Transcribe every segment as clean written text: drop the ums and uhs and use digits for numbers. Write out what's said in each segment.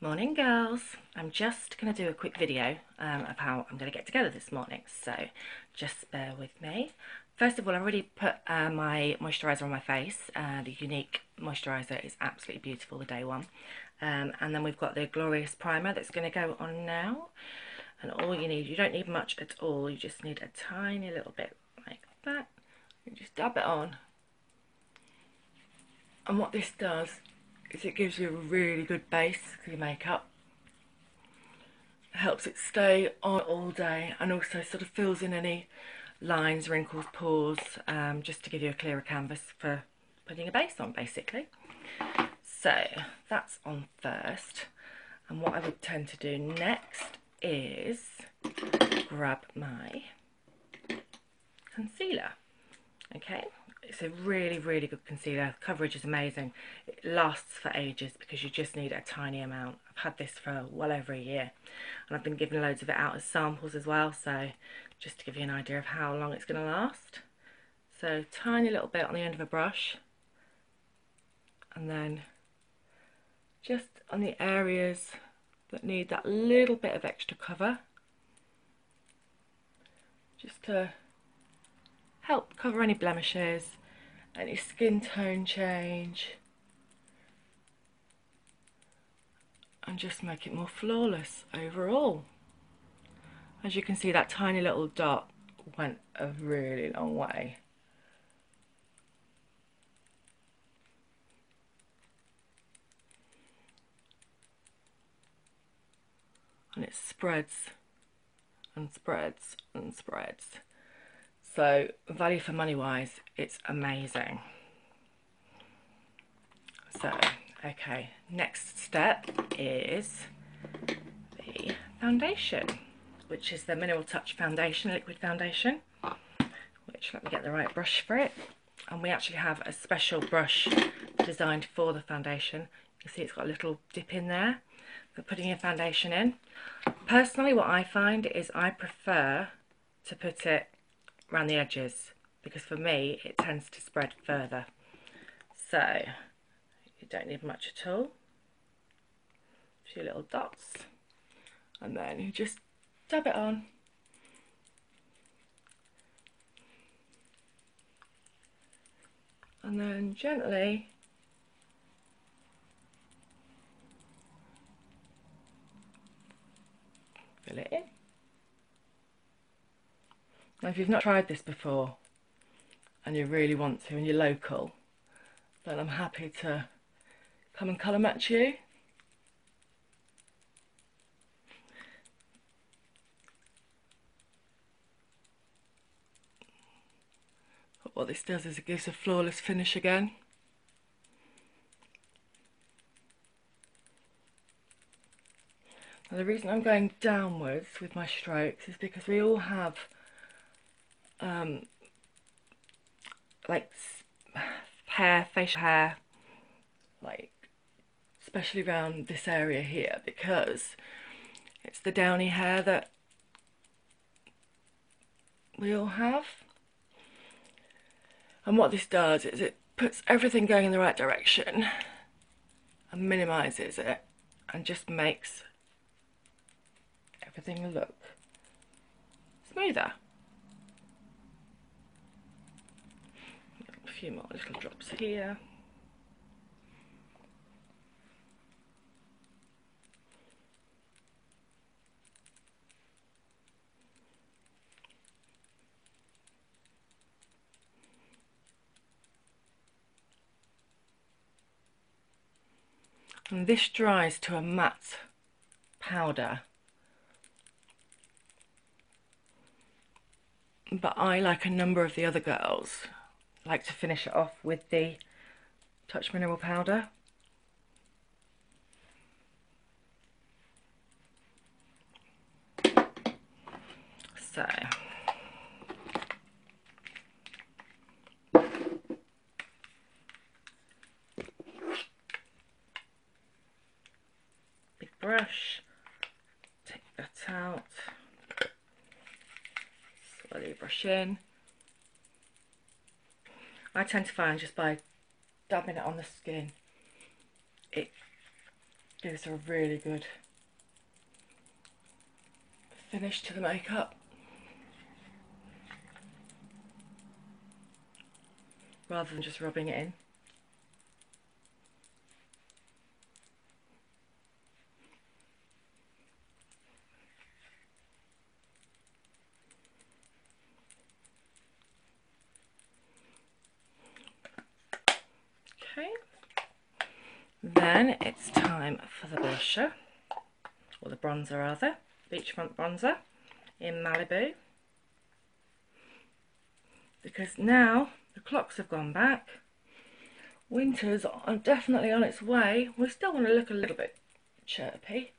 Morning girls, I'm just going to do a quick video of how I'm going to get together this morning, so just bear with me. First of all, I've already put my moisturiser on my face. The Unique moisturiser is absolutely beautiful, the day one. And then we've got the Glorious primer that's going to go on now. And all you don't need much at all, you just need a tiny little bit like that. You just dab it on. And what this does is it gives you a really good base for your makeup. It helps it stay on all day and also sort of fills in any lines, wrinkles, pores, just to give you a clearer canvas for putting a base on, basically. So that's on first, and what I would tend to do next is grab my concealer. Okay, it's a really good concealer. The coverage is amazing. It lasts for ages because you just need a tiny amount. I've had this for well over a year and I've been giving loads of it out as samples as well, so just to give you an idea of how long it's going to last. So tiny little bit on the end of a brush, and then just on the areas that need that little bit of extra cover, just to help cover any blemishes, any skin tone change, and just make it more flawless overall. As you can see, that tiny little dot went a really long way. And it spreads and spreads and spreads. So value for money wise, it's amazing. So, okay, next step is the foundation, which is the Mineral Touch foundation, liquid foundation, which, let me get the right brush for it. And we actually have a special brush designed for the foundation. You can see it's got a little dip in there for putting your foundation in. Personally, what I find is I prefer to put it around the edges, because for me it tends to spread further. So you don't need much at all, a few little dots, and then you just dab it on. And then gently fill it in. Now if you've not tried this before and you really want to and you're local, then I'm happy to come and colour match you. But what this does is it gives a flawless finish again. Now the reason I'm going downwards with my strokes is because we all have like hair, facial hair, like especially around this area here, because it's the downy hair that we all have. And what this does is it puts everything going in the right direction and minimises it and just makes everything look smoother. A few more little drops here. And this dries to a matte powder. But I, like a number of the other girls, like to finish it off with the Touch Mineral powder. So big brush, take that out, slowly brush in. I tend to find just by dabbing it on the skin, it gives a really good finish to the makeup, rather than just rubbing it in. Okay, then it's time for the blusher, or the bronzer rather, beachfront bronzer in Malibu, because now the clocks have gone back, winter's definitely on its way. We still want to look a little bit chirpy.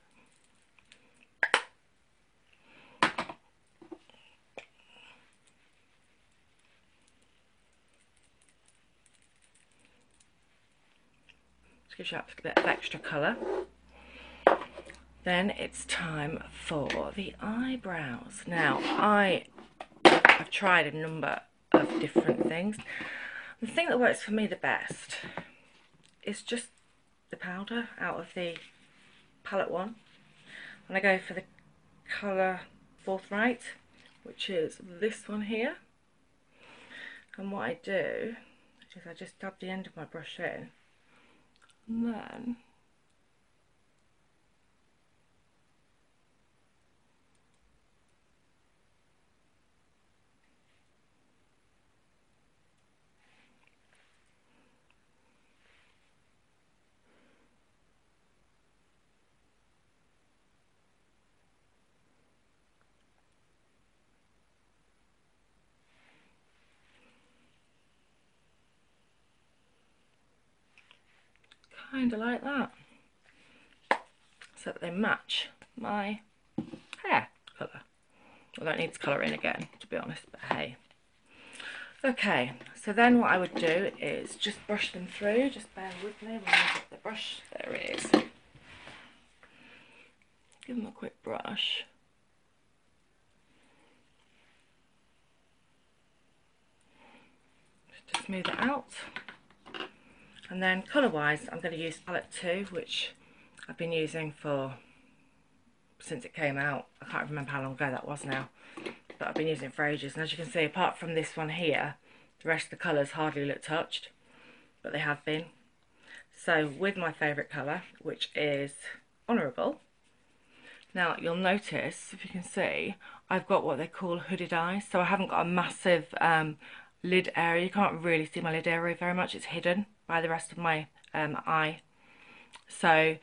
Just gives you a bit of extra colour. Then it's time for the eyebrows. Now, I've tried a number of different things. The thing that works for me the best is just the powder out of the palette one. And I go for the colour Forthright, which is this one here. And what I do is I just dab the end of my brush in, and then kind of like that, so that they match my hair colour. Well, that needs colouring again, to be honest, but hey. Okay, so then what I would do is just brush them through. Just bear with me when I get the brush. There it is. Give them a quick brush. Just to smooth it out. And then colour-wise, I'm going to use palette 2, which I've been using since it came out. I can't remember how long ago that was now, but I've been using it for ages. And as you can see, apart from this one here, the rest of the colours hardly look touched, but they have been. So with my favourite colour, which is Honourable. Now you'll notice, if you can see, I've got what they call hooded eyes. So I haven't got a massive lid area. You can't really see my lid area very much. It's hidden by the rest of my eye. So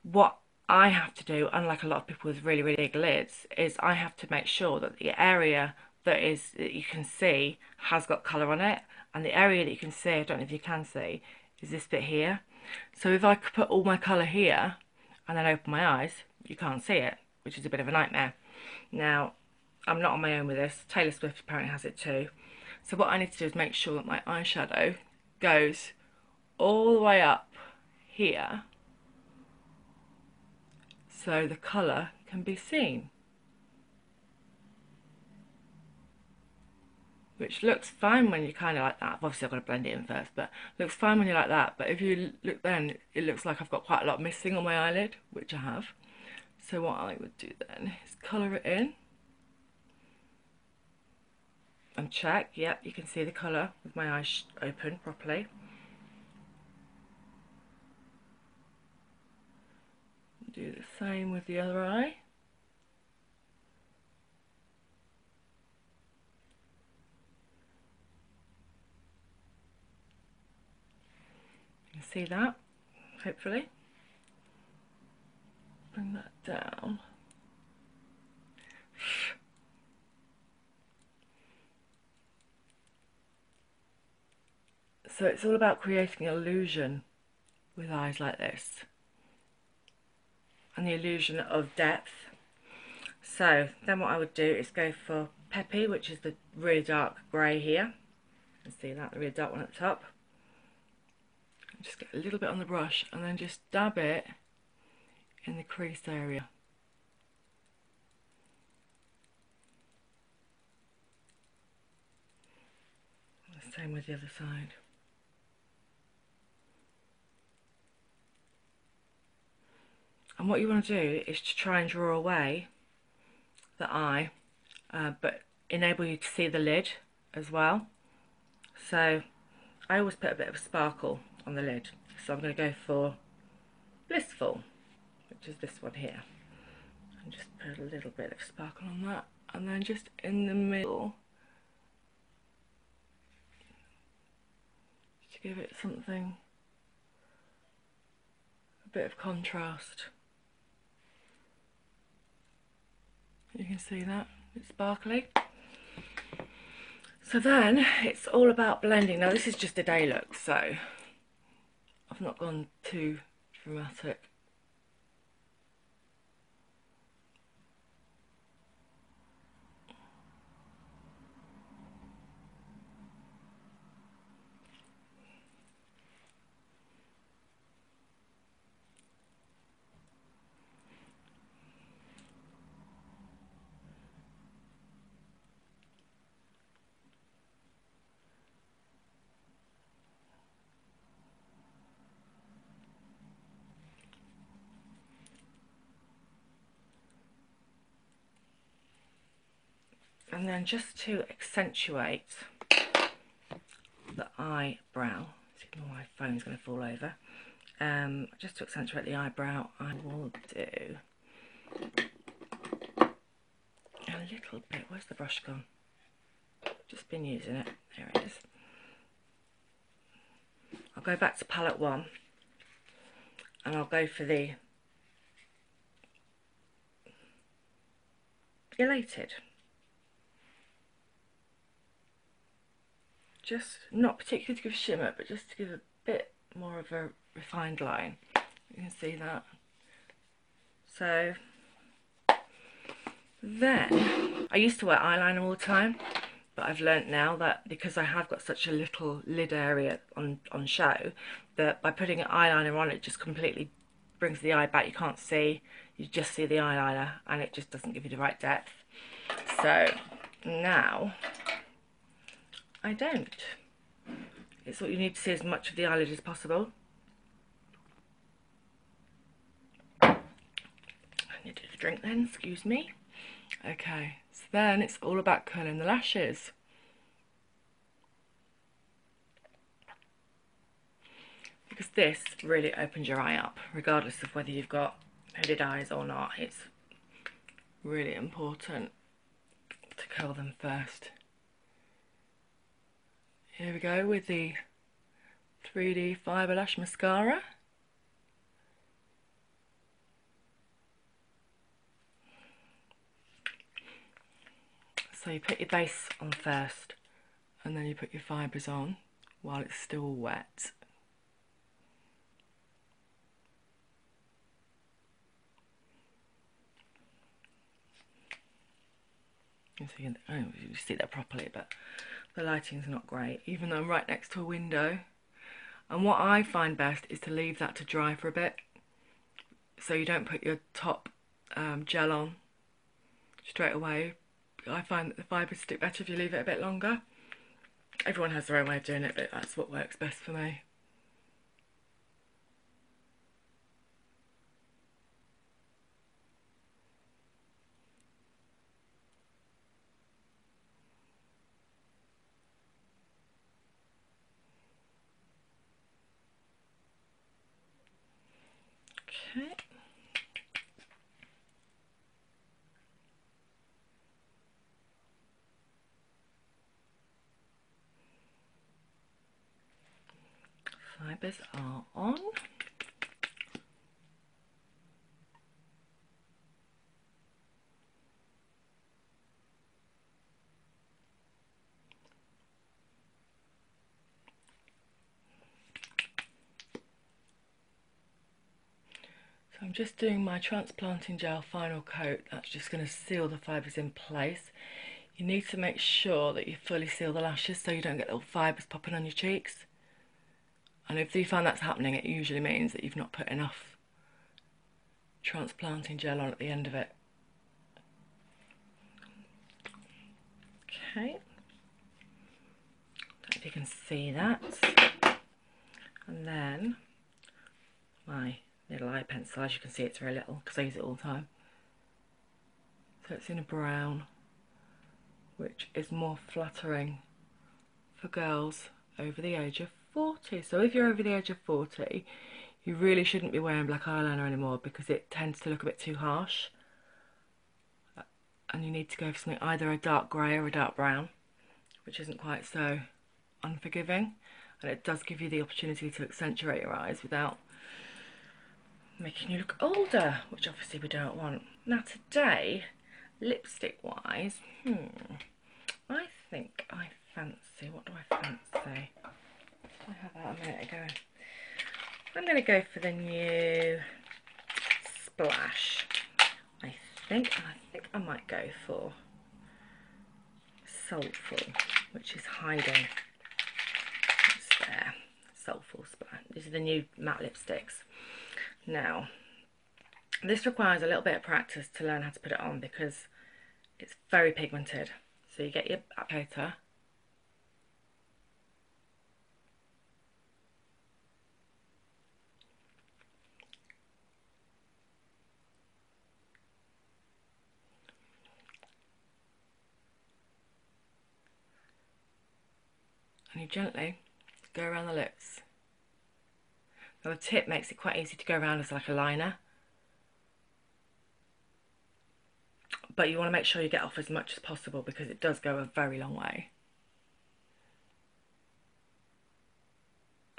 what I have to do, unlike a lot of people with really, really big lids, is I have to make sure that the area that you can see has got colour on it, and the area that you can see, I don't know if you can see, is this bit here. So if I could put all my colour here and then open my eyes, you can't see it, which is a bit of a nightmare. Now, I'm not on my own with this. Taylor Swift apparently has it too. So what I need to do is make sure that my eyeshadow goes all the way up here, so the colour can be seen. Which looks fine when you're kind of like that. Obviously I've got to blend it in first, but looks fine when you're like that. But if you look then, it looks like I've got quite a lot missing on my eyelid, which I have. So what I would do then is colour it in. And check, yep, you can see the colour with my eyes open properly. Do the same with the other eye. You can see that, hopefully. Bring that down. So it's all about creating illusion with eyes like this, and the illusion of depth. So then what I would do is go for Peppy, which is the really dark grey here. You can see that, the really dark one at the top. Just get a little bit on the brush and then just dab it in the crease area. The same with the other side. And what you want to do is to try and draw away the eye, but enable you to see the lid as well. So I always put a bit of a sparkle on the lid. So I'm going to go for Blissful, which is this one here. And just put a little bit of sparkle on that. And then just in the middle, to give it something, a bit of contrast. You can see that, it's sparkly. So then it's all about blending. Now this is just a day look, so I've not gone too dramatic. And then just to accentuate the eyebrow, my phone's going to fall over. Just to accentuate the eyebrow, I will do a little bit. Where's the brush gone? Just been using it. There it is. I'll go back to palette 1 and I'll go for the Elated. Just not particularly to give shimmer, but just to give a bit more of a refined line. You can see that. So then, I used to wear eyeliner all the time, but I've learnt now that because I have got such a little lid area on show, that by putting an eyeliner on, it just completely brings the eye back. You can't see, you just see the eyeliner, and it just doesn't give you the right depth. So now I don't. It's what you need to see as much of the eyelid as possible. I needed a drink then, excuse me. Okay, so then it's all about curling the lashes. Because this really opens your eye up, regardless of whether you've got hooded eyes or not. It's really important to curl them first. Here we go with the 3D Fibre Lash Mascara. So you put your base on first, and then you put your fibres on while it's still wet. So you can, I don't know if you see that properly, but the lighting's not great, even though I'm right next to a window. And what I find best is to leave that to dry for a bit, so you don't put your top gel on straight away. I find that the fibres stick better if you leave it a bit longer. Everyone has their own way of doing it, but that's what works best for me. Okay. Fibres are on. So I'm just doing my transplanting gel final coat. That's just going to seal the fibres in place. You need to make sure that you fully seal the lashes so you don't get little fibres popping on your cheeks. And if you find that's happening, it usually means that you've not put enough transplanting gel on at the end of it. Okay. Don't know if you can see that. And then my little eye pencil. As you can see, it's very little because I use it all the time. So it's in a brown, which is more flattering for girls over the age of 40. So if you're over the age of 40, you really shouldn't be wearing black eyeliner anymore because it tends to look a bit too harsh. And you need to go for something either a dark grey or a dark brown, which isn't quite so unforgiving. And it does give you the opportunity to accentuate your eyes without making you look older, which obviously we don't want. Now today, lipstick wise, I think I fancy, what do I fancy? I had that a minute ago. I'm going to go for the new Splash. I think I might go for Soulful, which is hiding. It's there. Soulful Splash. These are the new matte lipsticks. Now, this requires a little bit of practice to learn how to put it on because it's very pigmented. So you get your applicator. And you gently go around the lips. Now the tip makes it quite easy to go around as like a liner. But you want to make sure you get off as much as possible because it does go a very long way.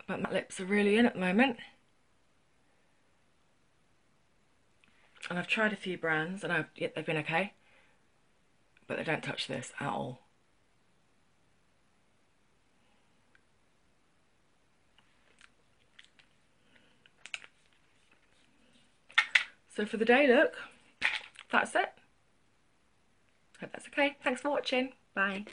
But my lips are really in at the moment. And I've tried a few brands and they've been okay. But they don't touch this at all. So for the day look, that's it. Hope that's okay. Thanks for watching. Bye.